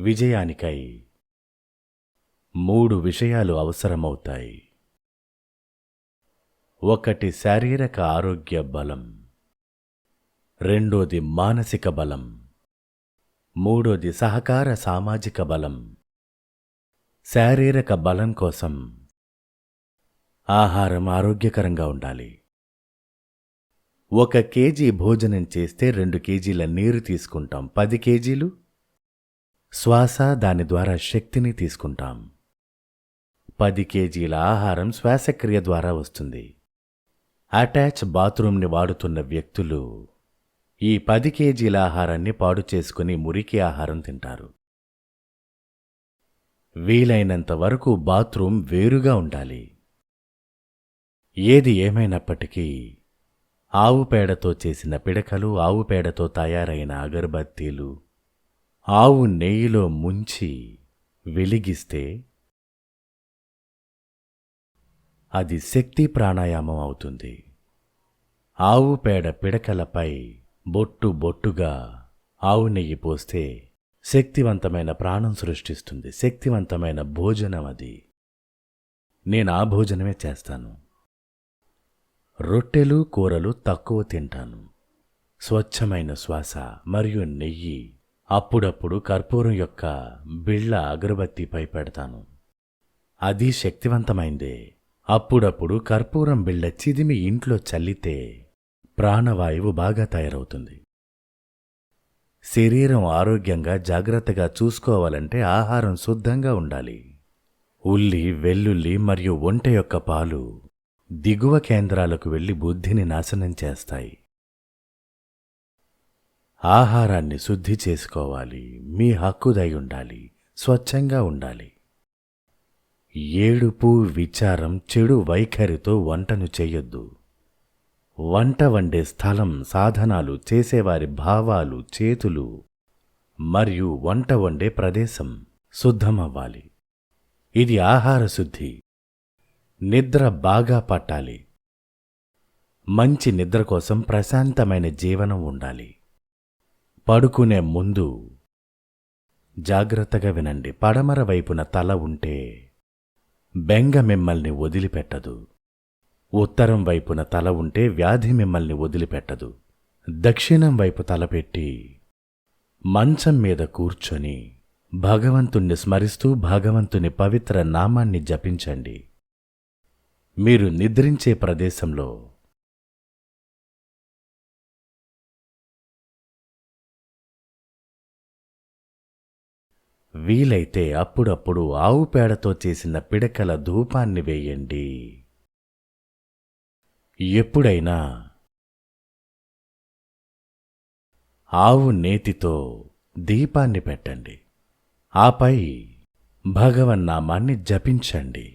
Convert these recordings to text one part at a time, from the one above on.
విజయానికై 3 విషయాలు అవసరమవుతాయి. ఒకటి శారీరక ఆరోగ్య బలం, రెండోది మానసిక బలం, మూడోది సహకార సామాజిక బలం. శారీరక బలం కోసం ఆహారం ఆరోగ్యకరంగా ఉండాలి. 1 కేజీ భోజనం చేస్తే 2 కేజీల నీరు తీసుకుంటాం. 10 కేజీలు శ్వాస, దాని ద్వారా శక్తిని తీసుకుంటాం. 10 కేజీల ఆహారం శ్వాసక్రియ ద్వారా వస్తుంది. అటాచ్ బాత్రూంని వాడుతున్న వ్యక్తులు ఈ 10 కేజీల ఆహారాన్ని పాడు చేసుకుని మురికి ఆహారం తింటారు. వీలైనంత వరకు బాత్రూం వేరుగా ఉండాలి. ఏది ఏమైనప్పటికీ ఆవు పేడతో చేసిన పిడకలు, ఆవు పేడతో తయారైన అగరబత్తీలు, ఆవు నెయ్యిలో ముంచి వెలిగిస్తే అది శక్తి ప్రాణాయామం అవుతుంది. ఆవు పేడ పిడకలపై బొట్టు బొట్టుగా ఆవు నెయ్యి పోస్తే శక్తివంతమైన ప్రాణం సృష్టిస్తుంది. శక్తివంతమైన భోజనం అది. నేను ఆ భోజనమే చేస్తాను. రొట్టెలు, కూరలు తక్కువ తింటాను. స్వచ్ఛమైన శ్వాస మరియు నెయ్యి అప్పుడప్పుడు కర్పూరం యొక్క బిళ్ళ అగరబత్తిపై పెడతాను. అది శక్తివంతమైందే. అప్పుడప్పుడు కర్పూరం బిళ్ళ చిదిమి ఇంట్లో చల్లితే ప్రాణవాయువు బాగా తయారవుతుంది. శరీరం ఆరోగ్యంగా జాగ్రత్తగా చూసుకోవాలంటే ఆహారం శుద్ధంగా ఉండాలి. ఉల్లి, వెల్లుల్లి మరియు ఒంటె యొక్క పాలు దిగువ కేంద్రాలకు వెళ్లి బుద్ధిని నాశనం చేస్తాయి. ఆహారాన్ని శుద్ధి చేసుకోవాలి. మీ హక్కుదై ఉండాలి. స్వచ్ఛంగా ఉండాలి. ఏడుపు, విచారం, చెడు వైఖరితో వంటను చెయ్యొద్దు. వంట వండే స్థలం, సాధనాలు, చేసేవారి భావాలు, చేతులు మరియు వంట వండే ప్రదేశం శుద్ధమవ్వాలి. ఇది ఆహార శుద్ధి. నిద్ర బాగా పట్టాలి. మంచి నిద్ర కోసం ప్రశాంతమైన జీవనం ఉండాలి. పడుకునే ముందు జాగ్రత్తగా వినండి. పడమర వైపున తల ఉంటే బెంగ మిమ్మల్ని వదిలిపెట్టదు. ఉత్తరం వైపున తల ఉంటే వ్యాధి మిమ్మల్ని వదిలిపెట్టదు. దక్షిణం వైపు తలపెట్టి మంచం మీద కూర్చొని భగవంతుణ్ణి స్మరిస్తూ భగవంతుని పవిత్ర నామాన్ని జపించండి. మీరు నిద్రించే ప్రదేశంలో వీలైతే అప్పుడప్పుడు ఆవు పేడతో చేసిన పిడకల ధూపాన్ని వేయండి. ఎప్పుడైనా ఆవు నేతితో దీపాన్ని పెట్టండి. ఆపై భగవన్నామాన్ని జపించండి.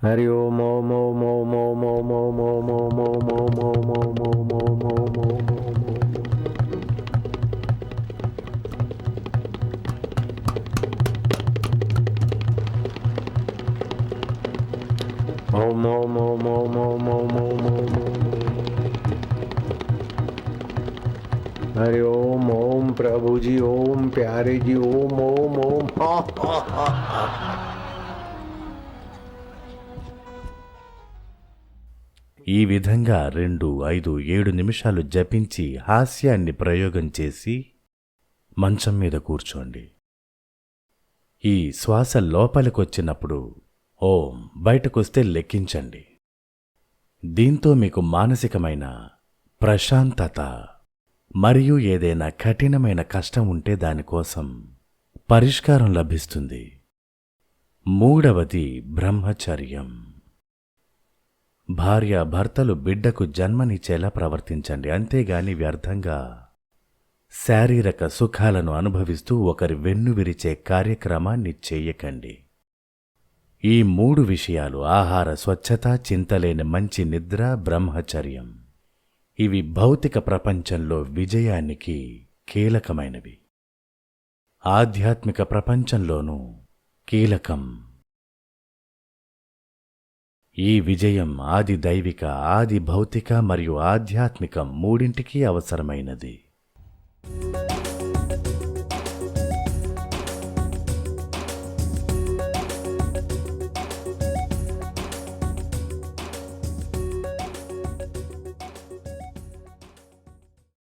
హరి ఓం ఓం ఓం ఓం ఓం ఓం ఓం ఓం ఓం ఓం ఓం ఓం ఓం ఓం ఓం ఓం ఓం. ఓం ఓం ఓం ఓం ఓం ఓం ఓం ఓం. हरि ओम ओम प्रभु जी ओम प्यारे जी ओम ओम ओम. ఈ విధంగా 2, 5, 7 నిమిషాలు జపించి హాస్యాన్ని ప్రయోగం చేసి మంచం మీద కూర్చోండి. ఈ శ్వాస లోపలికొచ్చినప్పుడు ఓం, బయటకొస్తే లెక్కించండి. దీంతో మీకు మానసికమైన ప్రశాంతత మరియు ఏదైనా కఠినమైన కష్టం ఉంటే దానికోసం పరిష్కారం లభిస్తుంది. 3వది బ్రహ్మచర్యం. భార్యాభర్తలు బిడ్డకు జన్మనిచ్చేలా ప్రవర్తించండి. అంతేగాని వ్యర్థంగా శారీరక సుఖాలను అనుభవిస్తూ ఒకరి వెన్ను విరిచే కార్యక్రమాన్ని చెయ్యకండి. ఈ 3 విషయాలు ఆహార స్వచ్ఛత, చింతలేని మంచి నిద్ర, బ్రహ్మచర్యం ఇవి భౌతిక ప్రపంచంలో విజయానికి కీలకమైనవి. ఆధ్యాత్మిక ప్రపంచంలోనూ కీలకం. ఈ విజయం ఆది దైవిక, ఆది భౌతిక మరియు ఆధ్యాత్మికం మూడింటికీ అవసరమైనది.